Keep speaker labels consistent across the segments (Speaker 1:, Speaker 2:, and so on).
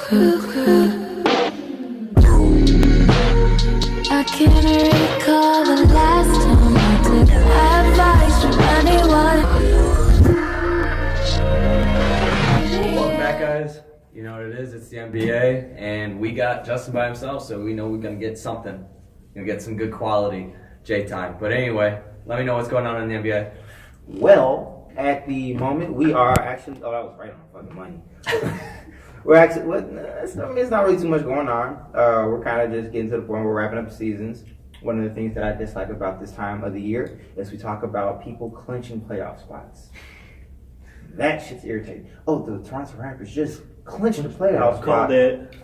Speaker 1: I can't recall the last time I took advice from anyone.
Speaker 2: Welcome back, guys. You know what it is, it's the NBA, and we got Justin by himself, so we know we're going to get something. We're going to get some good quality J time. But anyway, let me know what's going on in the NBA.
Speaker 3: Well, at the moment, we are actually... Oh, that was right on fucking money. We're actually... it's not really too much going on. We're kind of just getting to the point where we're wrapping up the seasons. One of the things that I dislike about this time of the year is we talk about people clinching playoff spots. That shit's irritating. Oh, the Toronto Raptors just clinched the playoff spot.
Speaker 4: Called it.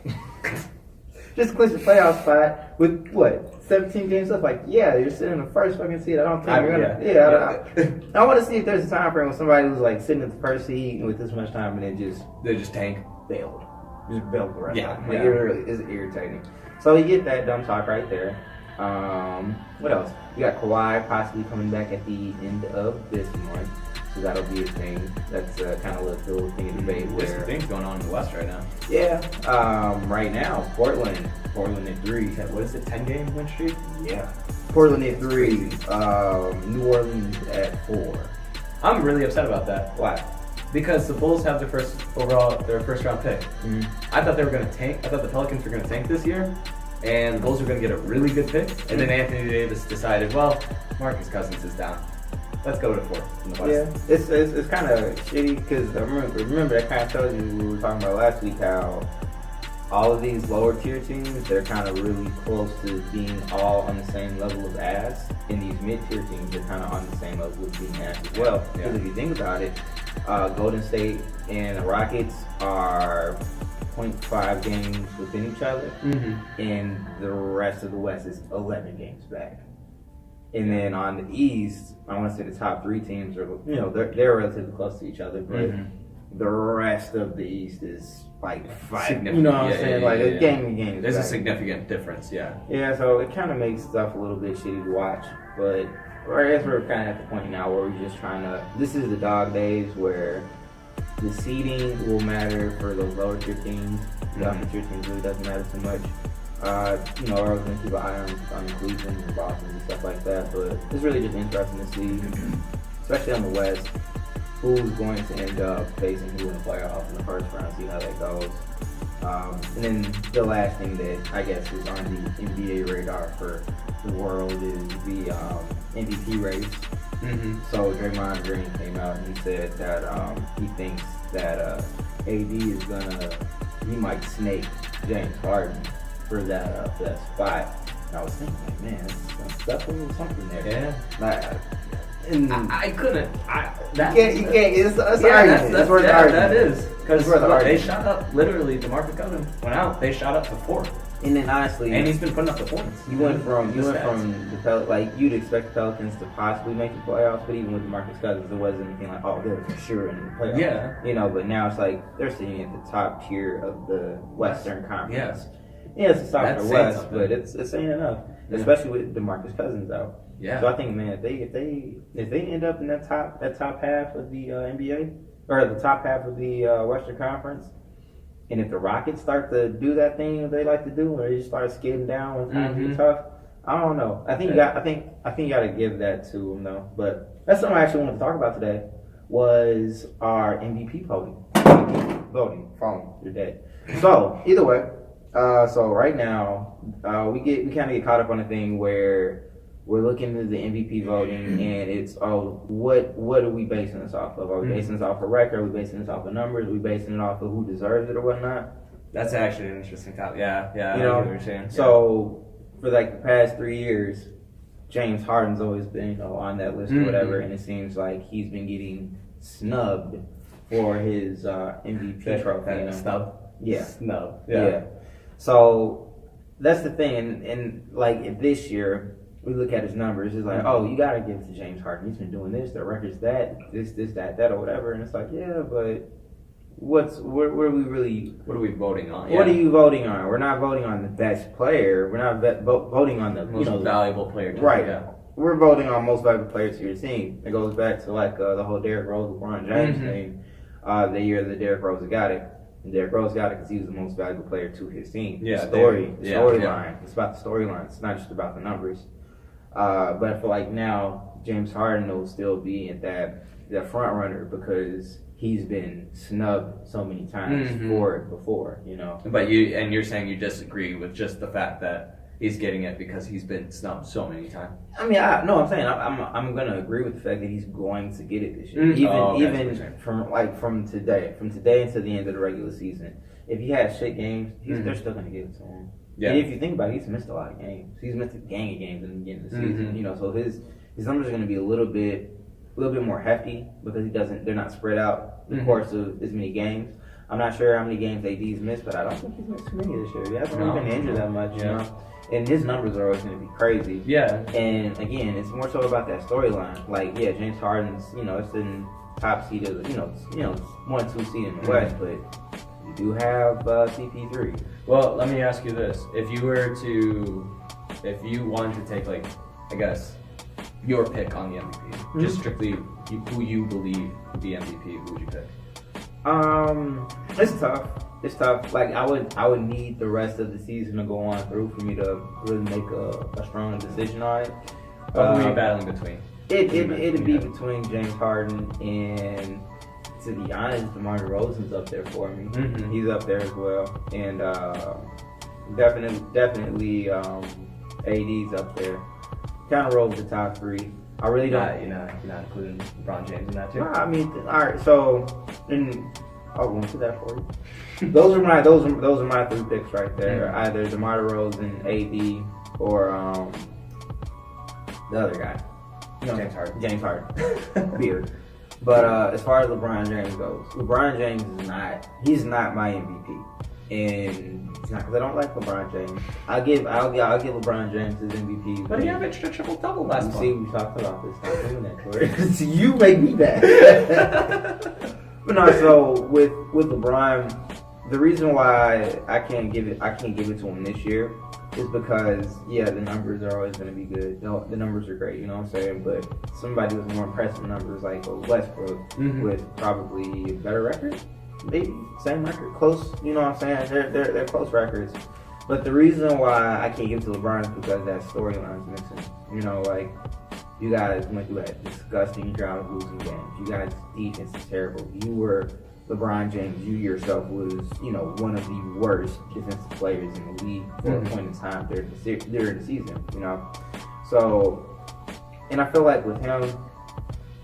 Speaker 3: Just clinched the playoff spot with, what, 17 games left? Like, yeah, you're sitting in the first fucking seed. I don't think you're going to... I want to see if there's a time frame when somebody who's, like, sitting at the first seed with this much time and then just...
Speaker 2: They just tank.
Speaker 3: Bailed. Just bailed the rest of them. Like,
Speaker 2: yeah.
Speaker 3: it really is irritating. So you get that dumb talk right there. What else? You got Kawhi possibly coming back at the end of this month. So that'll be a thing. That's kind of a little thing of debate.
Speaker 2: There's some things going on in the West right now.
Speaker 3: Yeah. Right now, Portland at 3.
Speaker 2: What is it, 10-game win streak?
Speaker 3: Yeah. Portland at 3. New Orleans at 4.
Speaker 2: I'm really upset about that.
Speaker 3: Why?
Speaker 2: Because the Bulls have their first round pick.
Speaker 3: Mm-hmm.
Speaker 2: I thought they were going to tank. I thought the Pelicans were going to tank this year, and the Bulls were going to get a really good pick. And then Anthony Davis decided, well, Marcus Cousins is down. Let's go to 4th in the West.
Speaker 3: Yeah, it's kind of shitty because remember that kind of tells you we were talking about last week how all of these lower tier teams, they're kind of really close to being all on the same level of ass, and these mid tier teams are kind of on the same level of being ass as well. Because if you think about it, Golden State and the Rockets are 0.5 games within each other, and the rest of the West is 11 games back. And then on the East, I want to say the top 3 teams are, they're relatively close to each other, but the rest of the East is like 5. You know what I'm saying? A game.
Speaker 2: There's a significant difference, yeah.
Speaker 3: Yeah, so it kind of makes stuff a little bit shitty to watch, but I guess we're kind of at the point now where we're just trying to. This is the dog days where the seeding will matter for those lower tier teams. The upper tier teams really doesn't matter so much. I was going to keep an eye on Cleveland and Boston and stuff like that, but it's really just interesting to see, especially on the West, who's going to end up facing who in the playoffs in the first round, see how that goes. And then the last thing that I guess is on the NBA radar for the world is the MVP race. So Draymond Green came out and he said that he thinks that AD he might snake James Harden for that spot. And I was thinking, like, man, that's definitely something there.
Speaker 2: Yeah.
Speaker 3: I
Speaker 2: couldn't.
Speaker 3: You can't. It's
Speaker 2: that's
Speaker 3: where the argument.
Speaker 2: That is because
Speaker 3: That's where the
Speaker 2: they
Speaker 3: argument.
Speaker 2: shot up. Literally, DeMarcus Cousins went out. They shot up to 4,
Speaker 3: And then honestly,
Speaker 2: and he's been putting up the points.
Speaker 3: you went from the you'd expect the Pelicans to possibly make the playoffs, but even with DeMarcus Cousins, it wasn't anything like, oh, they're for sure in the playoffs.
Speaker 2: Yeah.
Speaker 3: But now it's like they're sitting at the top tier of the Western Conference.
Speaker 2: Yes.
Speaker 3: Yeah, it's the top
Speaker 2: That's
Speaker 3: of the
Speaker 2: saying
Speaker 3: West,
Speaker 2: something.
Speaker 3: but it's saying enough, especially with DeMarcus Cousins out.
Speaker 2: Yeah.
Speaker 3: So I think, man, if they end up in that top half of the NBA or the top half of the Western Conference, and if the Rockets start to do that thing that they like to do, where they just start skidding down when times get tough, I don't know. I think you got to give that to them though. But that's something I actually wanted to talk about today was our MVP voting. Phone, you're dead. So either way, so right now we kind of get caught up on a thing where we're looking at the MVP voting, and it's what are we basing this off of? Are we basing this off of record? Are we basing this off of numbers? Are we basing it off of who deserves it or whatnot?
Speaker 2: That's actually an interesting topic. Yeah.
Speaker 3: You
Speaker 2: I
Speaker 3: know,
Speaker 2: get what you're saying.
Speaker 3: So for like the past 3 years, James Harden's always been on that list or whatever, and it seems like he's been getting snubbed for his MVP trophy.
Speaker 2: Snub.
Speaker 3: Yeah.
Speaker 2: Snub.
Speaker 3: Yeah. So that's the thing, and like this year, we look at his numbers, it's like, oh, you gotta give it to James Harden. He's been doing this, the record's that, this, that, or whatever. And it's like, yeah, but what are we voting on? What are you voting on? We're not voting on the best player. We're not voting on the
Speaker 2: most valuable player.
Speaker 3: Right.
Speaker 2: Yeah.
Speaker 3: We're voting on most valuable players to your team. It goes back to like the whole Derrick Rose, LeBron James thing, the year that Derrick Rose got it. And Derrick Rose got it because he was the most valuable player to his team.
Speaker 2: Yeah,
Speaker 3: the storyline.
Speaker 2: Yeah.
Speaker 3: It's about the storyline. It's not just about the numbers. But I feel like now James Harden will still be at that front runner because he's been snubbed so many times for it before, you know.
Speaker 2: But you're saying you disagree with just the fact that he's getting it because he's been snubbed so many times.
Speaker 3: I mean, I'm saying I'm gonna agree with the fact that he's going to get it this year, even from today until the end of the regular season. If he has shit games, they're still gonna give it to him. Yeah. And if you think about it, he's missed a lot of games. He's missed a gang of games in the beginning of the season. You know, so his numbers are gonna be a little bit more hefty because they're not spread out the course of as many games. I'm not sure how many games AD's missed, but I don't think he's missed too many this year. He hasn't really been injured that much, you know. And his numbers are always going to be crazy. Yeah. And again, it's more so about that storyline. Like, yeah, James Harden's, you know, it's in top seed of, you know, 1-2 seed in the West, but you do have CP3.
Speaker 2: Well, let me ask you this: if you wanted to take, like, I guess, your pick on the MVP, just strictly who you believe would be MVP, who would you pick?
Speaker 3: It's tough. It's tough. Like I would need the rest of the season to go on through for me to really make a strong decision on it.
Speaker 2: Who are you battling between?
Speaker 3: It'd be between James Harden and, to be honest, DeMar DeRozan's up there for me. He's up there as well, and definitely AD's up there. Kind of rolls the top three. I really don't.
Speaker 2: You're not including LeBron James in that too.
Speaker 3: I mean, all right. So, I'll go into that for you. Those are my three picks right there. Either DeMar DeRozan, AD, or the other guy, James Harden, beard. But as far as LeBron James goes, LeBron James he's not my MVP, and it's not because I don't like LeBron James. I'll give LeBron James his MVP.
Speaker 2: But he averaged a triple double last month.
Speaker 3: See, we talked about this. Stop doing that, Corey. See, you make me bad. But no, so with LeBron, the reason why I can't give it to him this year is because the numbers are always going to be good. The numbers are great, you know what I'm saying? But somebody with more impressive numbers like Westbrook with probably a better record, maybe same record, close. You know what I'm saying? They're close records. But the reason why I can't give it to LeBron is because that storyline's missing. You know, like, you guys went through that disgusting drought of losing games. You guys' defense is terrible. You were LeBron James. You yourself was, one of the worst defensive players in the league for a point in time during the season. You know, so, and I feel like with him,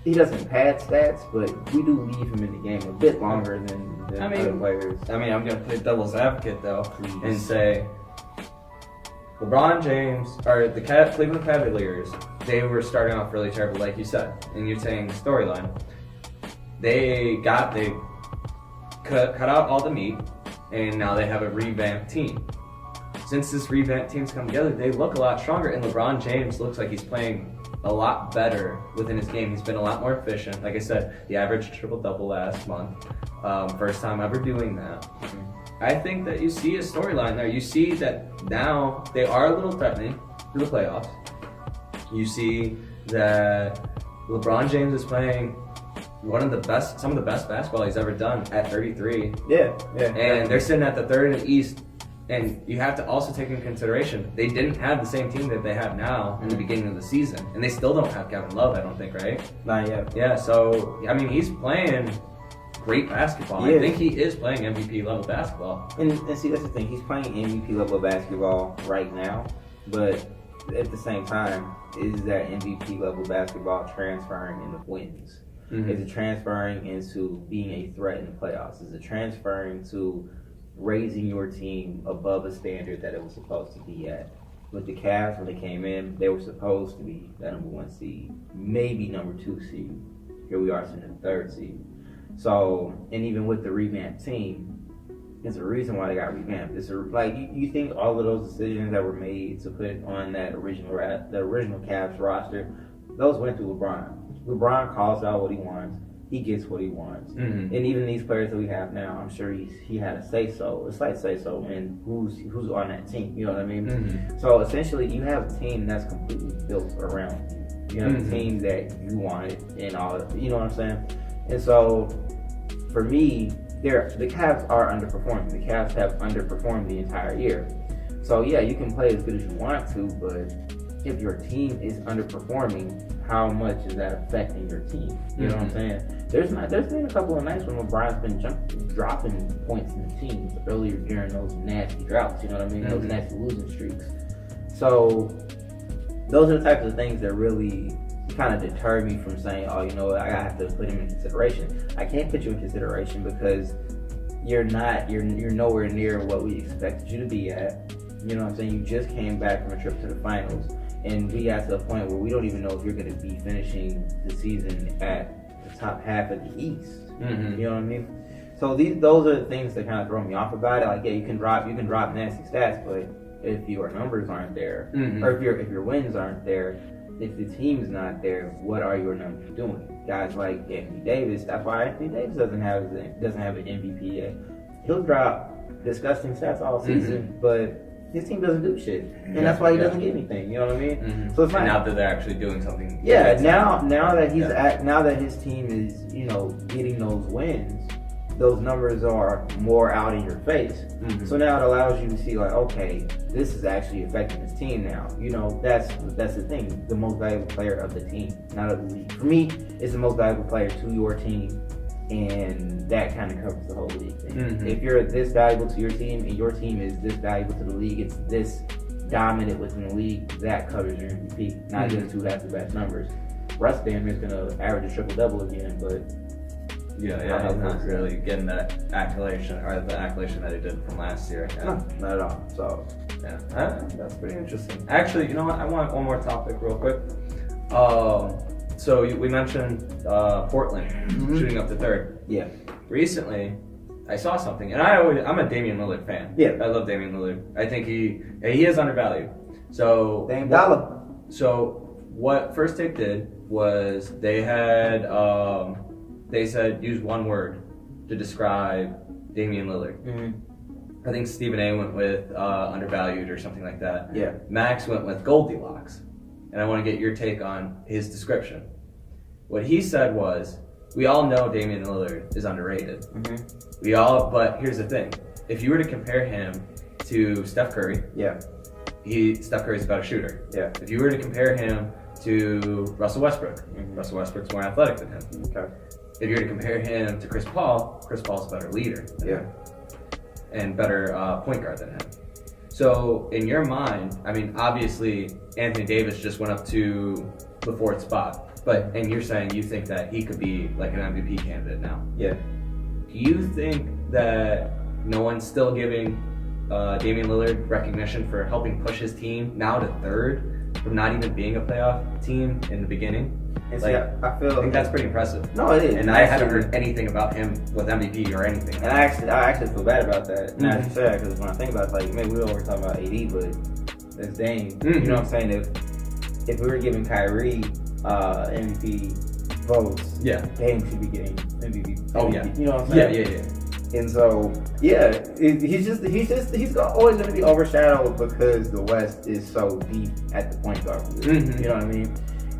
Speaker 3: he doesn't pad stats, but we do leave him in the game a bit longer than other players.
Speaker 2: I mean, I'm going to play devil's advocate though, and say LeBron James or the Cleveland Cavaliers, they were starting off really terrible, like you said, and you're saying storyline. They cut out all the meat, and now they have a revamped team. Since this revamped team's come together, they look a lot stronger, and LeBron James looks like he's playing a lot better within his game. He's been a lot more efficient. Like I said, he averaged a triple-double last month. First time ever doing that. I think that you see a storyline there. You see that now they are a little threatening to the playoffs. You see that LeBron James is playing some of the best basketball he's ever done at 33.
Speaker 3: Yeah.
Speaker 2: And they're sitting at the third in the East. And you have to also take into consideration, they didn't have the same team that they have now in the beginning of the season. And they still don't have Kevin Love, I don't think, right?
Speaker 3: Not yet.
Speaker 2: Yeah, so, I mean, he's playing great basketball. I think he is playing MVP level basketball.
Speaker 3: And see, that's the thing. He's playing MVP level basketball right now. But at the same time, is that MVP level basketball transferring into wins? Is it transferring into being a threat in the playoffs? Is it transferring to raising your team above a standard that it was supposed to be at? With the Cavs, when they came in, they were supposed to be the number 1 seed, maybe number 2 seed. Here we are sitting in the 3rd seed. So, and even with the revamped team, there's a reason why they got revamped. It's you think all of those decisions that were made to put on that original Cavs roster, those went through LeBron. LeBron calls out what he wants. He gets what he wants. And even these players that we have now, I'm sure he had a say-so, a slight say-so in who's on that team. You know what I mean? So essentially, you have a team that's completely built around you. You have a team that you wanted and all. You know what I'm saying? And so, for me, the Cavs are underperforming. The Cavs have underperformed the entire year. So yeah, you can play as good as you want to, but if your team is underperforming, how much is that affecting your team? You know what I'm saying? There's been a couple of nights when LeBron's been dropping points in the teams earlier during those nasty droughts. You know what I mean? Those nasty losing streaks. So those are the types of things that really kind of deter me from saying, oh, you know what, I have to put him in consideration. I can't put you in consideration because you're nowhere near what we expected you to be at. You know what I'm saying? You just came back from a trip to the finals, and we got to a point where we don't even know if you're going to be finishing the season at the top half of the East. You know what I mean? So those are the things that kind of throw me off about it. Like, yeah, you can drop nasty stats, but if your numbers aren't there, or if your wins aren't there, if the team's not there, what are your numbers doing? Guys like Anthony Davis, that's why Anthony Davis doesn't have an MVP yet. He'll drop disgusting stats all season, but his team doesn't do shit, and that's why he doesn't get anything. You know what I mean? So it's like,
Speaker 2: now that they're actually doing something.
Speaker 3: Yeah, now that his team is getting those wins, those numbers are more out in your face. So now it allows you to see like, okay, this is actually affecting his team now. That's the thing. The most valuable player of the team, not of the league. For me, it's the most valuable player to your team, and that kind of covers the whole league thing. If you're this valuable to your team and your team is this valuable to the league, it's this dominant within the league, that covers your MVP. Not just who has the best numbers. Russ damn is gonna average a triple-double again, but
Speaker 2: yeah, he's not really getting that accolation or the accolation that he did from last year.
Speaker 3: No, not at all. So
Speaker 2: yeah, that's pretty interesting. Actually, you know what? I want one more topic real quick. So we mentioned Portland shooting up to third.
Speaker 3: Yeah.
Speaker 2: Recently, I saw something, and I'm a Damian Lillard fan.
Speaker 3: Yeah.
Speaker 2: I love Damian Lillard. I think he is undervalued. So
Speaker 3: Dame Dollar.
Speaker 2: So what First Take did was they said use one word to describe Damian Lillard. I think Stephen A went with undervalued or something like that.
Speaker 3: Yeah.
Speaker 2: Max went with Goldilocks. And I want to get your take on his description. What he said was, we all know Damian Lillard is underrated. But here's the thing. If you were to compare him to Steph Curry, Steph Curry's a better shooter.
Speaker 3: Yeah.
Speaker 2: If you were to compare him to Russell Westbrook, Russell Westbrook's more athletic than him.
Speaker 3: Okay.
Speaker 2: If you were to compare him to Chris Paul's a better leader than him. And better point guard than him. So in your mind, I mean, obviously Anthony Davis just went up to the fourth spot, and you're saying you think that he could be like an MVP candidate now.
Speaker 3: Yeah.
Speaker 2: Do you think that no one's still giving Damian Lillard recognition for helping push his team now to third from not even being a playoff team in the beginning?
Speaker 3: And
Speaker 2: like,
Speaker 3: I
Speaker 2: think that's pretty impressive.
Speaker 3: No, it is.
Speaker 2: And I haven't heard anything about him with MVP or anything.
Speaker 3: And I actually feel bad about that. Now that you say that, because when I think about it, like, man, we were talking about AD, but that's Dame. You know what I'm saying? If we were giving Kyrie MVP votes, Dame should be getting MVP.
Speaker 2: Oh yeah.
Speaker 3: You know what I'm saying?
Speaker 2: Yeah.
Speaker 3: And so, he's always going to be overshadowed because the West is so deep at the point guard position. You know what I mean?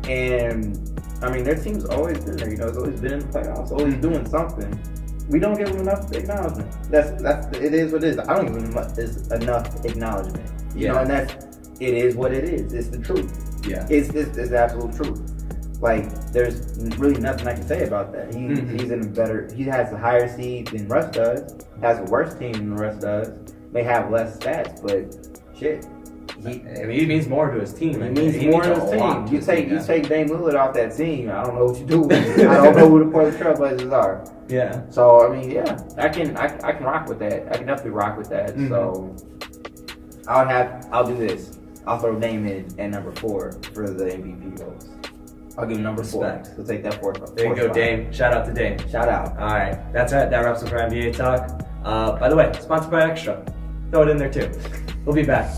Speaker 3: And I mean, their team's always been there. It's always been in the playoffs, always doing something. We don't give them enough acknowledgement. It is what it is. I don't give them enough acknowledgement. You know, and it is what it is. It's the truth.
Speaker 2: Yeah.
Speaker 3: It's the absolute truth. Like, there's really nothing I can say about that. He has a higher seed than Russ does, has a worse team than Russ does, may have less stats, but shit.
Speaker 2: He means more to his team.
Speaker 3: He means more to his team. You take Dame Lillard off that team, I don't know what you do. I don't know who the Portland Trail Blazers are.
Speaker 2: Yeah.
Speaker 3: So I mean, I can rock with that. I can definitely rock with that. So I'll do this. I'll throw Dame in at number 4 for the MVP votes. I'll give him number 4. So take that 4.
Speaker 2: There you go, Dame. Shout out to Dame.
Speaker 3: Shout out.
Speaker 2: All right, that's it. That wraps up our NBA talk. By the way, sponsored by Extra. Throw it in there too. We'll be back.